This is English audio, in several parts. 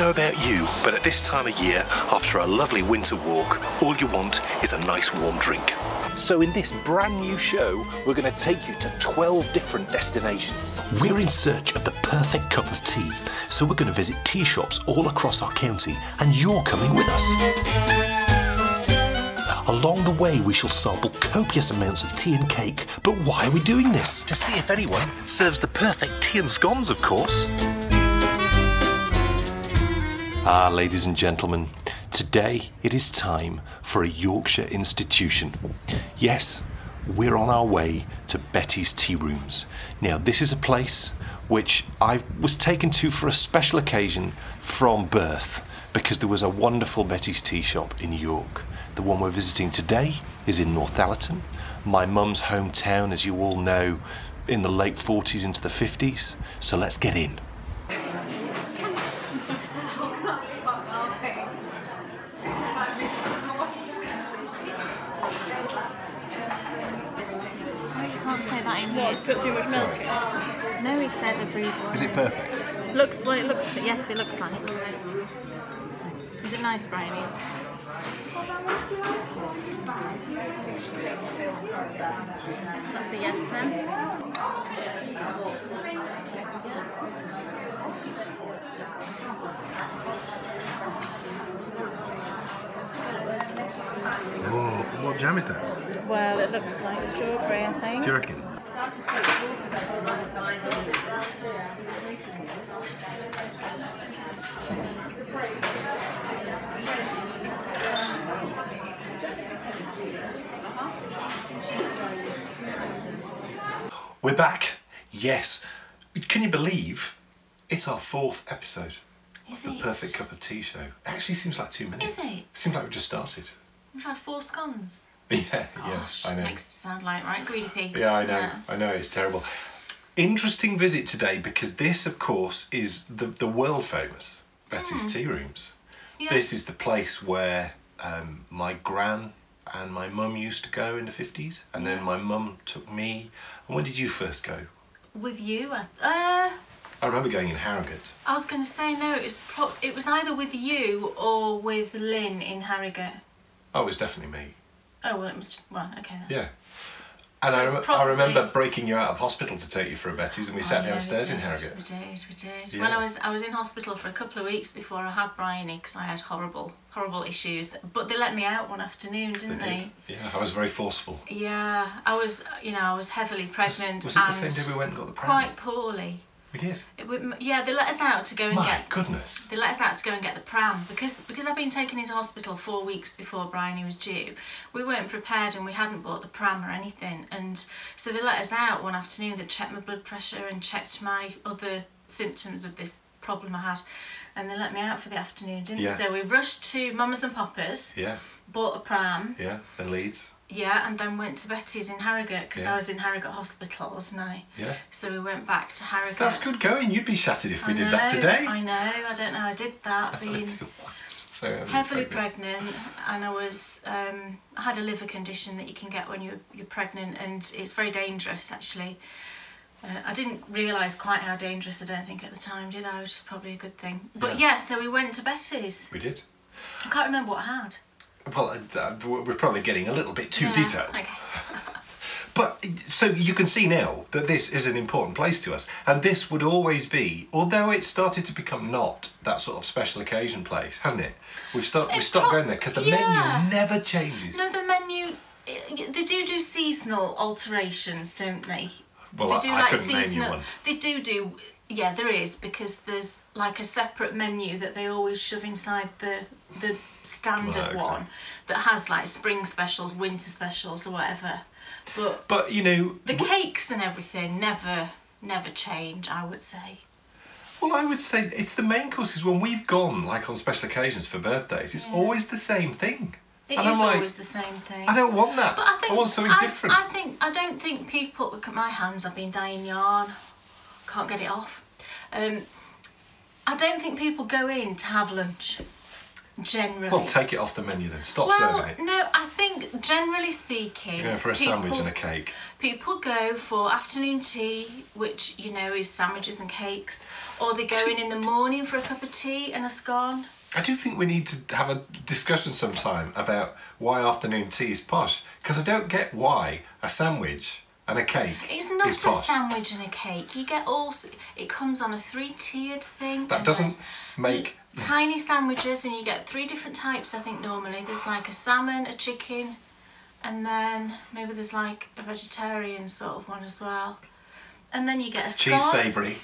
know about you, but at this time of year, after a lovely winter walk, all you want is a nice warm drink. So in this brand new show, we're going to take you to 12 different destinations. We're in search of the perfect cup of tea, so we're going to visit tea shops all across our county, and you're coming with us. Along the way, we shall sample copious amounts of tea and cake, but why are we doing this? To see if anyone serves the perfect tea and scones, of course. Ah, ladies and gentlemen, today it is time for a Yorkshire institution. Yes, we're on our way to Betty's Tea Rooms. Now, this is a place which I was taken to for a special occasion from birth, because there was a wonderful Betty's Tea shop in York. The one we're visiting today is in Northallerton, my mum's hometown, as you all know, in the late 40s into the 50s. So let's get in. Say that in here. Put too much milk in? No, he said a brewed one. Is it perfect? Looks, well, it looks, yes, it looks like. Is it nice, Bryony? That's a yes then. Oh, what jam is that? Well, it looks like strawberry, I think. Do you reckon? We're back. Yes. Can you believe it's our 4th episode Is of the it? Perfect Cup of Tea show? It actually seems like 2 minutes. Is it? Seems like we've just started. We've had 4 scones. Yeah, Gosh, yeah, I know. Makes it sound like right greedy pigs. Yeah, I doesn't know. it? I know, it's terrible. Interesting visit today, because this, of course, is the world famous Betty's Tea Rooms. Yeah. This is the place where my gran and my mum used to go in the 50s, and then my mum took me. And when did you first go? With you? I remember going in Harrogate. I was going to say no. It was either with you or with Lynn in Harrogate. Oh, it was definitely me. Oh well, it must. Well, okay then. Yeah. And So I remember breaking you out of hospital to take you for a Betty's, and we sat downstairs in Harrogate. We did. Yeah. When I was in hospital for a couple of weeks before I had Bryony, because I had horrible issues. But they let me out one afternoon, didn't they? Yeah, I was very forceful. Yeah, I was heavily pregnant. Was it the same day we went and got the pram? Quite poorly. We did. Yeah, they let us out to go and My goodness. They let us out to go and get the pram because I'd been taken into hospital 4 weeks before Bryony was due. We weren't prepared and we hadn't bought the pram or anything, and so they let us out one afternoon. They checked my blood pressure and checked my other symptoms of this problem I had, and they let me out for the afternoon, didn't they? So we rushed to Mama's and Papa's. Yeah. Bought a pram. Yeah, in Leeds. Yeah, and then went to Betty's in Harrogate, because Yeah. I was in Harrogate Hospital, wasn't I? Yeah. So we went back to Harrogate. That's good going. You'd be shattered if we did that today. I know. I don't know how I did that. Being so heavily pregnant, and I was I had a liver condition that you can get when you're pregnant, and it's very dangerous actually. I didn't realise quite how dangerous, I don't think, at the time, did I? It was just probably a good thing. But yeah, so we went to Betty's. We did. I can't remember what I had. Well, we're probably getting a little bit too detailed. Okay. But, so you can see now that this is an important place to us. And this would always be, although it started to become not that sort of special occasion place, hasn't it? We've stopped going there because the menu never changes. No, the menu, they do seasonal alterations, don't they? Well, they do I like couldn't name seasonal. you one. They do. Yeah, there is, because there's like a separate menu that they always shove inside the standard one that has like spring specials, winter specials, or whatever. But you know, the cakes and everything never change, I would say. Well, I would say it's the main courses. When we've gone like on special occasions for birthdays, it's always the same thing. It is always the same thing. I don't want that. But I want something different. I don't think people look at my hands. I've been dyeing yarn. Can't get it off. I don't think people go in to have lunch. generally. Well, take it off the menu then. Stop Well, serving it. no, I think generally speaking... You're going for a sandwich and a cake. People go for afternoon tea, which, you know, is sandwiches and cakes, or they go in the morning for a cup of tea and a scone. I do think we need to have a discussion sometime about why afternoon tea is posh, because I don't get why a sandwich and a cake It's not is a posh. sandwich and a cake. You get it comes on a 3-tiered thing. That doesn't make... Tiny sandwiches, and you get 3 different types, I think, normally. There's like a salmon, a chicken, and then maybe there's like a vegetarian sort of one as well. And then you get a cheese scone. savoury.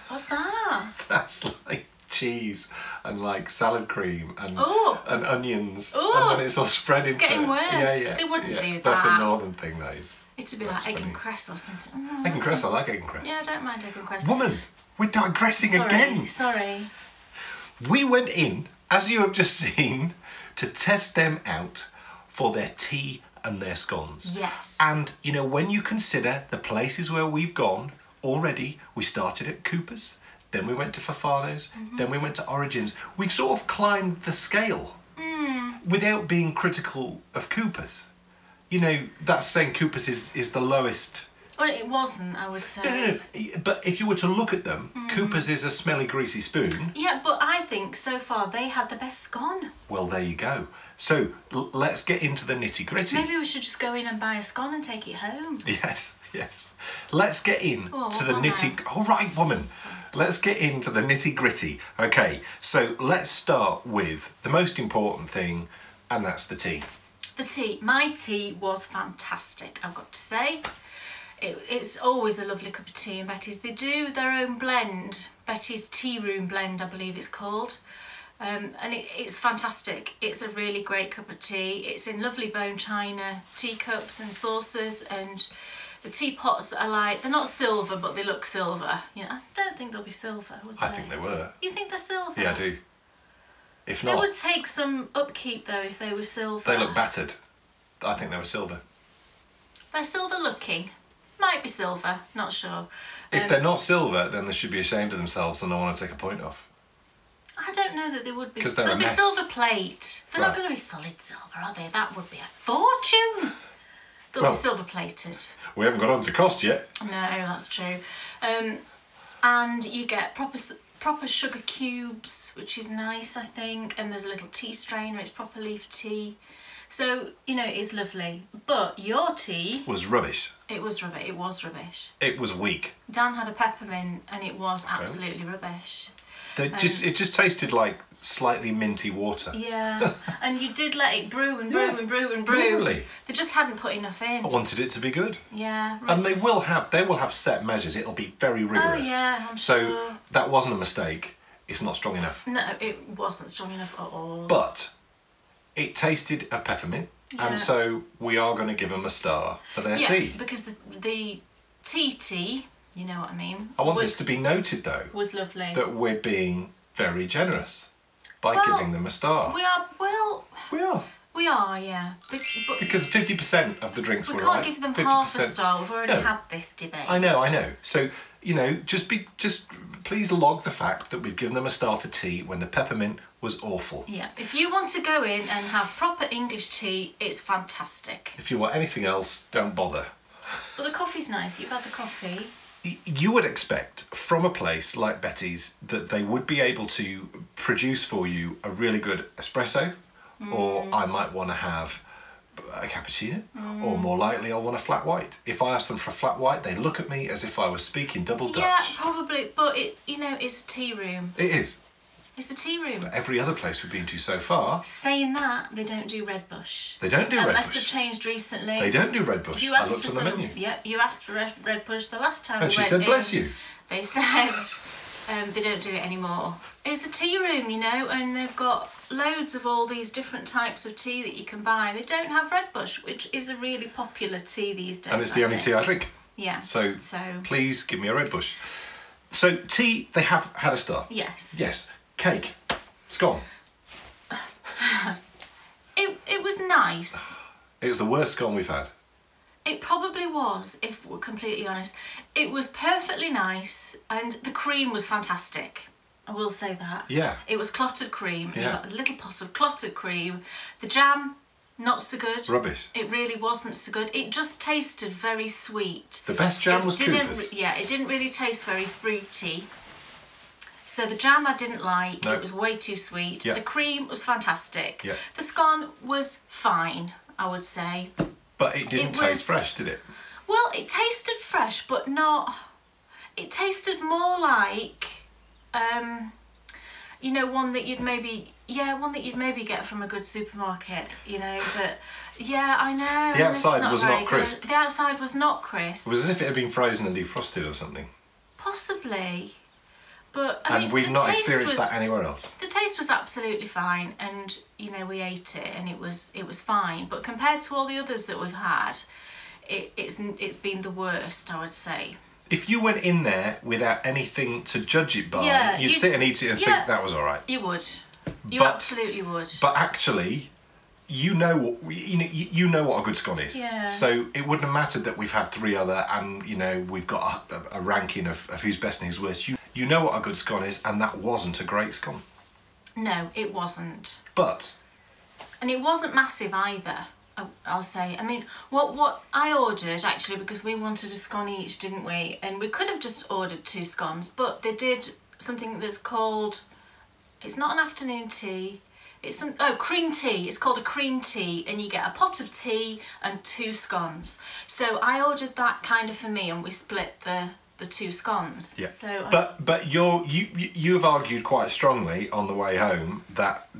What's that? That's like cheese and like salad cream and onions, Ooh. and then it's all spread into... It's getting worse. Yeah. They wouldn't do that. That's a northern thing, that is. It'd be like egg and cress or something. Egg and cress, I like egg and cress. Yeah, I don't mind egg and cress. Woman, we're digressing again. Sorry. We went in, as you have just seen, to test them out for their tea and their scones. Yes. And, you know, when you consider the places where we've gone already, we started at Cuppa's, then we went to Fafano's, then we went to Origins. We've sort of climbed the scale without being critical of Cuppa's. You know, that's saying Cuppa's is the lowest. Well, it wasn't, I would say. No. But if you were to look at them, Cuppa's is a smelly, greasy spoon. Yeah, but I think so far they had the best scone. Well, there you go. So let's get into the nitty gritty. Maybe we should just go in and buy a scone and take it home. Yes. Let's get in to the nitty... All right, woman. Let's get into the nitty gritty. Okay, so let's start with the most important thing, and that's the tea. The tea. My tea was fantastic, I've got to say. It's always a lovely cup of tea in Betty's. They do their own blend, Betty's Tea Room Blend, I believe it's called. And it's fantastic. It's a really great cup of tea. It's in lovely bone china teacups and saucers, and the teapots are like, they're not silver, but they look silver. You know, I don't think they'll be silver, would they? I think they were. You think they're silver? Yeah, I do. If They not... would take some upkeep though if they were silver. They look battered. I think they were silver. They're silver looking. Might be silver, not sure. If they're not silver, then they should be ashamed of themselves and I want to take a point off. I don't know that they would be. 'Cause they're a They'll be mess. silver plate. They're Right. not going to be solid silver, are they? That would be a fortune. They'll Well, be silver plated. We haven't got on to cost yet. No, that's true. And you get proper sugar cubes, which is nice, I think. And there's a little tea strainer. It's proper leaf tea. So, you know, it is lovely. But your tea... Was rubbish. It was rubbish. It was rubbish. It was weak. Dan had a peppermint and it was absolutely rubbish. It just tasted like slightly minty water. Yeah, and you did let it brew and brew and brew and brew. Totally. They just hadn't put enough in. I wanted it to be good. Yeah. Right. And they will have set measures. It'll be very rigorous. Oh yeah, I'm so sure. that wasn't a mistake. It's not strong enough. No, it wasn't strong enough at all. But it tasted of peppermint, and so we are going to give them a star for their tea. Because the tea, you know what I mean. I want this to be noted though. Was lovely. That we're being very generous by giving them a star. We are. Well. We are. We are, yeah. But because 50% of the drinks were right. We can't give them half a star. We've already had this debate. I know. So, you know, just please log the fact that we've given them a star for tea when the peppermint was awful. Yeah. If you want to go in and have proper English tea, it's fantastic. If you want anything else, don't bother. But the coffee's nice. You've had the coffee. You would expect from a place like Betty's that they would be able to produce for you a really good espresso, or I might want to have a cappuccino, or more likely I'll want a flat white. If I ask them for a flat white, they look at me as if I was speaking double Dutch. Yeah, probably, but it's a tea room. It is. It's the tea room. But every other place we've been to so far... Saying that, they don't do Red Bush. They don't do Red Bush. Unless they've changed recently. They don't do Red Bush. I looked on the menu. Yeah, you asked for Red Bush the last time and she said, bless you. They said they don't do it anymore. It's a tea room, you know, and they've got loads of all these different types of tea that you can buy. They don't have Red Bush, which is a really popular tea these days. And it's the only tea I drink. Yeah. So please give me a Red Bush. So tea, they have had a star. Yes. Yes. Cake. Scone. It was nice. It was the worst scone we've had. It probably was, if we're completely honest. It was perfectly nice, and the cream was fantastic. I will say that. Yeah. It was clotted cream. Yeah. You got a little pot of clotted cream. The jam, not so good. Rubbish. It really wasn't so good. It just tasted very sweet. The best jam was Cuppa's. Yeah, it didn't really taste very fruity. So the jam I didn't like. No. It was way too sweet. Yeah. The cream was fantastic. Yeah. The scone was fine, I would say. But it didn't taste fresh, did it? Well, it tasted fresh, but not... It tasted more like, you know, one that you'd maybe get from a good supermarket. You know, that. Yeah, I know. The outside was not crisp. The outside was not crisp. It was as if it had been frozen and defrosted or something. Possibly, but I mean, we've not experienced that anywhere else. The taste was absolutely fine, and you know, we ate it, and it was fine. But compared to all the others that we've had, it's been the worst, I would say. If you went in there without anything to judge it by, you'd sit and eat it and think that was all right. You would. You absolutely would. But actually, you know what a good scone is. Yeah. So it wouldn't have mattered that we've had 3 other, and you know we've got a ranking of who's best and who's worst. You know what a good scone is, and that wasn't a great scone. No, it wasn't. And it wasn't massive either. I'll say. I mean, what I ordered, actually, because we wanted a scone each, didn't we? And we could have just ordered 2 scones, but they did something that's called, it's not an afternoon tea, it's cream tea. It's called a cream tea, and you get a pot of tea and 2 scones. So I ordered that kind of for me, and we split the 2 scones. Yeah. So, but you have argued quite strongly on the way home that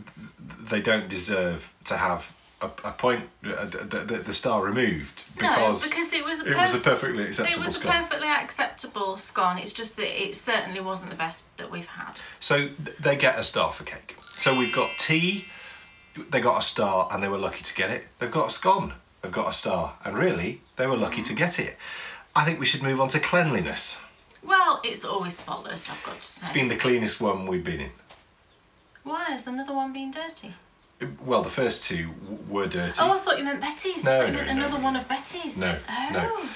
they don't deserve to have a point, the star removed, because it was a perfectly acceptable scone. It was a perfectly acceptable scone. It's just that it certainly wasn't the best that we've had. So they get a star for cake. So we've got tea, they got a star, and they were lucky to get it. They've got a scone, they've got a star, and really they were lucky to get it. I think we should move on to cleanliness. Well, it's always spotless, I've got to say. It's been the cleanest one we've been in. Why? Has another one been dirty? Well, the first 2 were dirty. Oh, I thought you meant Betty's. No, another one of Betty's. No, no.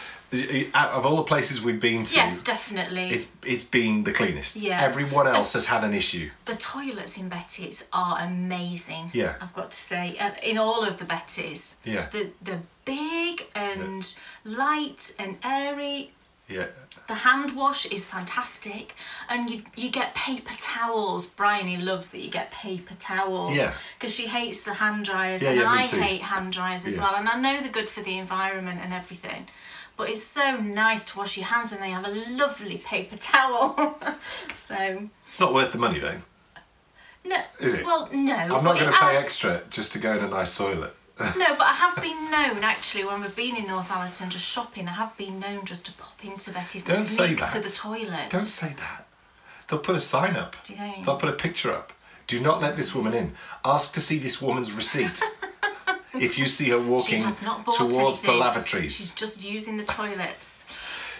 Out of all the places we've been to, yes, definitely, it's been the cleanest. Yeah. Everyone else has had an issue. The toilets in Betty's are amazing. Yeah. I've got to say, in all of the Betty's. Yeah. The big and light and airy. Yeah. The hand wash is fantastic, and you get paper towels. Bryony loves that you get paper towels. Yeah. Because she hates the hand dryers, yeah, and yeah, I hate hand dryers as Yeah. well. And I know they're good for the environment and everything, but it's so nice to wash your hands, and they have a lovely paper towel. So. It's not worth the money though. No. Is it? Well, no. I'm not going to pay extra just to go in a nice toilet. No, but I have been known, actually, when we've been in Northallerton just shopping, I have been known just to pop into Betty's and sneak to the toilet. Don't say that. They'll put a sign up. Do you think? They'll put a picture up. Do not let this woman in. Ask to see this woman's receipt. If you see her walking towards the lavatories. She's just using the toilets.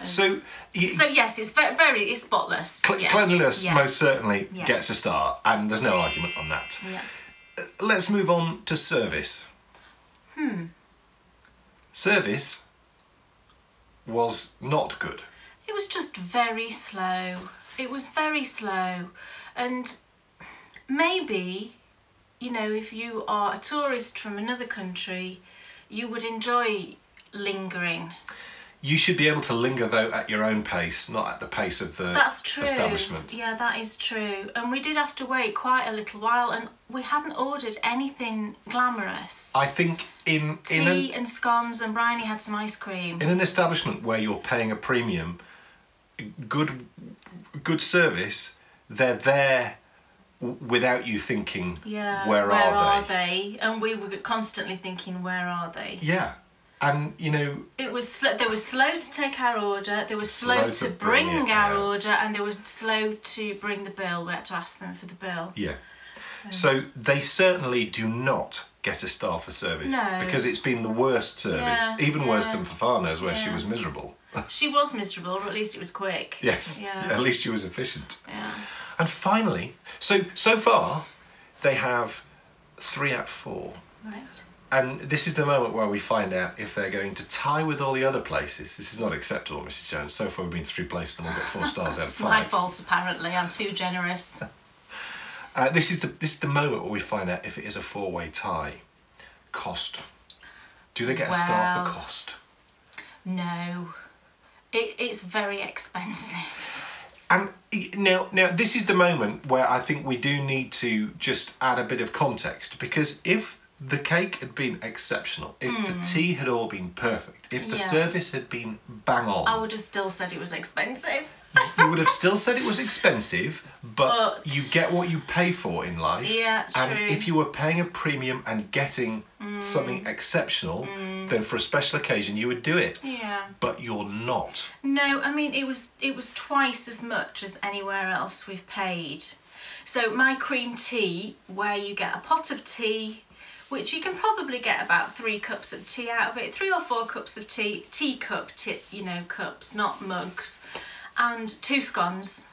So yes, it's spotless. Cleanliness most certainly gets a star, and there's no argument on that. Yeah. Let's move on to service. Service was not good. It was just very slow. It was very slow, and maybe, you know, if you are a tourist from another country, you would enjoy lingering. You should be able to linger though at your own pace, not at the pace of the establishment. Yeah, that is true. And we did have to wait quite a little while, and we hadn't ordered anything glamorous. I think tea and scones, and Bryony had some ice cream. In an establishment where you're paying a premium, good service, they're there without you thinking, where are they? And we were constantly thinking, where are they? Yeah. And you know, they were slow to take our order, they were slow to bring our order, and they were slow to bring the bill. We had to ask them for the bill. Yeah. So they certainly do not get a star for service, because it's been the worst service, even worse than Fafano's, where she was miserable. She was miserable, or at least it was quick. Yes. Yeah. At least she was efficient. Yeah. And finally, so far they have 3 out of 4. Right. And this is the moment where we find out if they're going to tie with all the other places. This is not acceptable, Mrs. Jones. So far we've been to 3 places and we've got 4 stars out of 5. It's my fault, apparently. I'm too generous. This is the moment where we find out if it is a 4-way tie. Cost. Do they get a star for cost? No. It's very expensive. And now this is the moment where I think we do need to just add a bit of context, because if the cake had been exceptional, if the tea had all been perfect, if the service had been bang on, I would have still said it was expensive. You would have still said it was expensive, but you get what you pay for in life. Yeah, true. And if you were paying a premium and getting something exceptional, then for a special occasion you would do it. Yeah. But you're not. No, I mean it was twice as much as anywhere else we've paid. So my cream tea, where you get a pot of tea, which you can probably get about 3 cups of tea out of it, 3 or 4 cups of tea, you know, cups, not mugs, and 2 scones,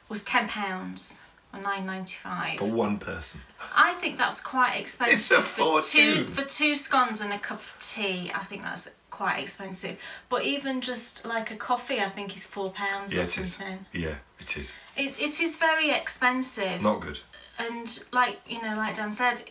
was £10 or £9.95 for one person. I think that's quite expensive. It's a fortune. For 2 scones and a cup of tea. I think that's quite expensive. But even just like a coffee, I think is £4 or something. Yeah, it is. It is very expensive. Not good. And like Dan said,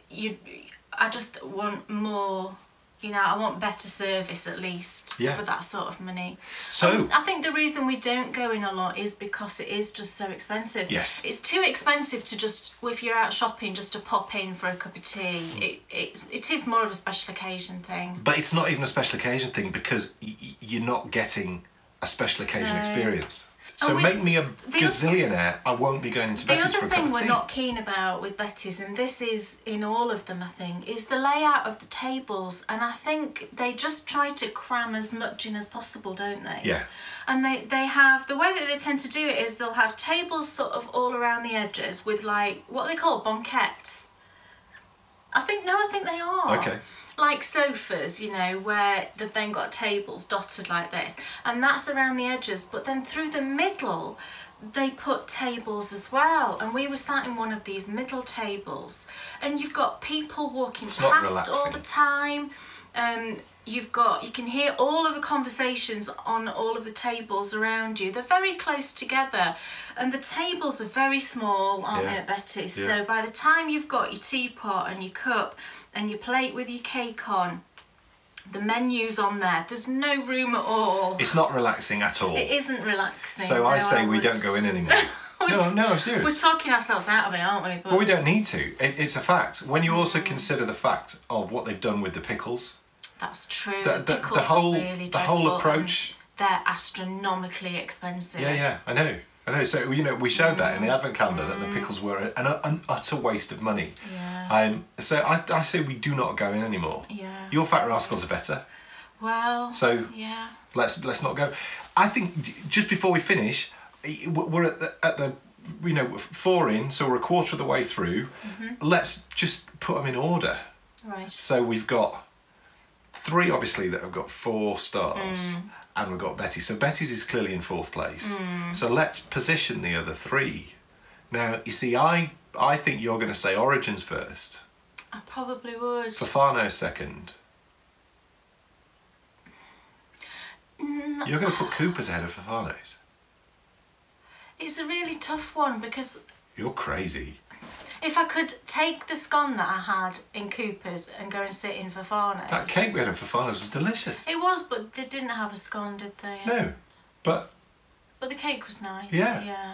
I just want more. You know, I want better service at least for that sort of money. So I think the reason we don't go in a lot is because it is just so expensive. Yes. It's too expensive to just, if you're out shopping, just to pop in for a cup of tea. It is more of a special occasion thing. But it's not even a special occasion thing, because you're not getting a special occasion experience. So make me a gazillionaire, I won't be going into Betty's for a cup of tea. The other thing we're not keen about with Betty's, and this is in all of them I think, is the layout of the tables. And I think they just try to cram as much in as possible, don't they? Yeah. And they have, the way that they tend to do it is they'll have tables sort of all around the edges with like, what they call banquettes. I think they are. Okay. Like sofas, you know, where they've then got tables dotted like this, and that's around the edges, but then through the middle they put tables as well, and we were sat in one of these middle tables, and you've got people walking past all the time. You can hear all of the conversations on all of the tables around you. They're very close together, and the tables are very small, aren't they, at Betty's? Yeah. So by the time you've got your teapot and your cup and your plate with your cake on, the menu's on there. There's no room at all. It's not relaxing at all. It isn't relaxing. So I say we don't go in anymore. No, I'm serious. We're talking ourselves out of it, aren't we? But we don't need to. It's a fact. When you also consider the fact of what they've done with the pickles. That's true. The whole approach. They're astronomically expensive. Yeah, I know. So, you know, we showed that in the advent calendar that the pickles were an utter waste of money. Yeah. So I say we do not go in anymore. Yeah. Your fat rascals are better. Well. So yeah. Let's not go. I think just before we finish, we're at the 4 in, so we're a quarter of the way through. Let's just put them in order. Right. So we've got 3 obviously that have got 4 stars. And we've got Betty. So Betty's is clearly in 4th place. So let's position the other 3. Now, you see, I think you're going to say Origins first. I probably would. Fafano second. You're going to put Cuppa's ahead of Fafano's. It's a really tough one because... You're crazy. If I could take the scone that I had in Cuppa's and go and sit in Fafano's... That cake we had in Fafano's was delicious. It was, but they didn't have a scone, did they? No, but... But the cake was nice. Yeah.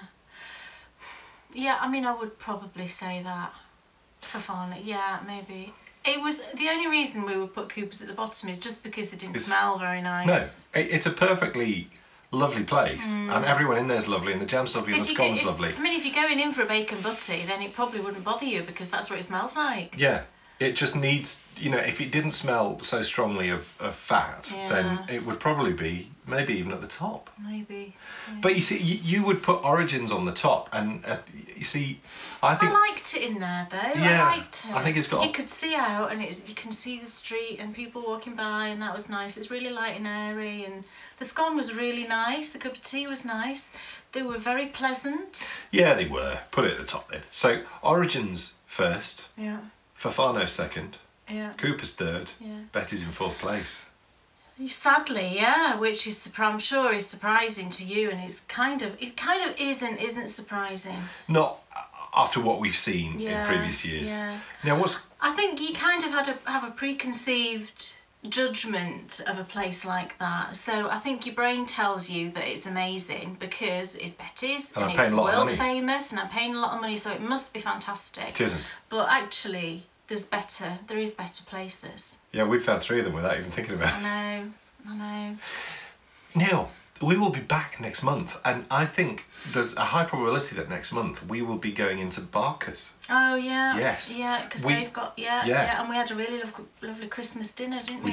Yeah, I mean, I would probably say that. Fafano, yeah, maybe. It was... The only reason we would put Cuppa's at the bottom is just because it didn't smell very nice. No, it's a perfectly... lovely place, and everyone in there's lovely, and the jam's lovely, and the scone's lovely. I mean, if you're going in for a bacon butty, then it probably wouldn't bother you because that's what it smells like. Yeah, it just needs, if it didn't smell so strongly of fat, then it would probably be maybe even at the top. Maybe. But you see, you would put Origins on the top, and you see, I think... I liked it in there though. Yeah, I liked it. I think it's got... You could see out, and you can see the street and people walking by, and that was nice. It's really light and airy, and the scone was really nice. The cup of tea was nice. They were very pleasant. Yeah, they were. Put it at the top then. So Origins first. Yeah. Fafano second. Yeah. Cuppa's third. Yeah. Betty's in fourth place. Sadly, yeah, which is I'm sure is surprising to you, and it kind of isn't surprising. Not after what we've seen in Yeah, previous years. yeah. Now, I think you kind of have a preconceived judgment of a place like that. So I think your brain tells you that it's amazing because it's Betty's and it's world famous, and I'm paying a lot of money, so it must be fantastic. It isn't. But actually, there is better places. Yeah, we've found 3 of them without even thinking about it. I know. Now, we will be back next month, and I think there's a high probability that next month we will be going into Barker's. Oh yeah. Yes. Yeah, because they've got and we had a really lovely Christmas dinner, didn't we?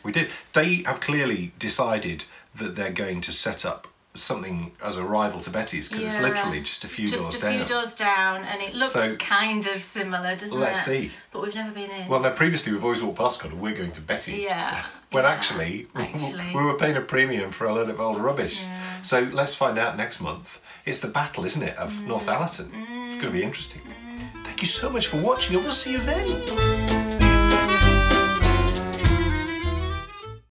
We did. They have clearly decided that they're going to set up something as a rival to Betty's, because it's literally just a few doors down. Just a few doors down, and it looks kind of similar, doesn't it? Let's see. But we've never been in. Well, no, previously we've always walked past and we're going to Betty's. Yeah. When actually we were paying a premium for a load of old rubbish. Yeah. So let's find out next month. It's the battle, isn't it, of North Allerton. It's going to be interesting. Thank you so much for watching, and we'll see you then.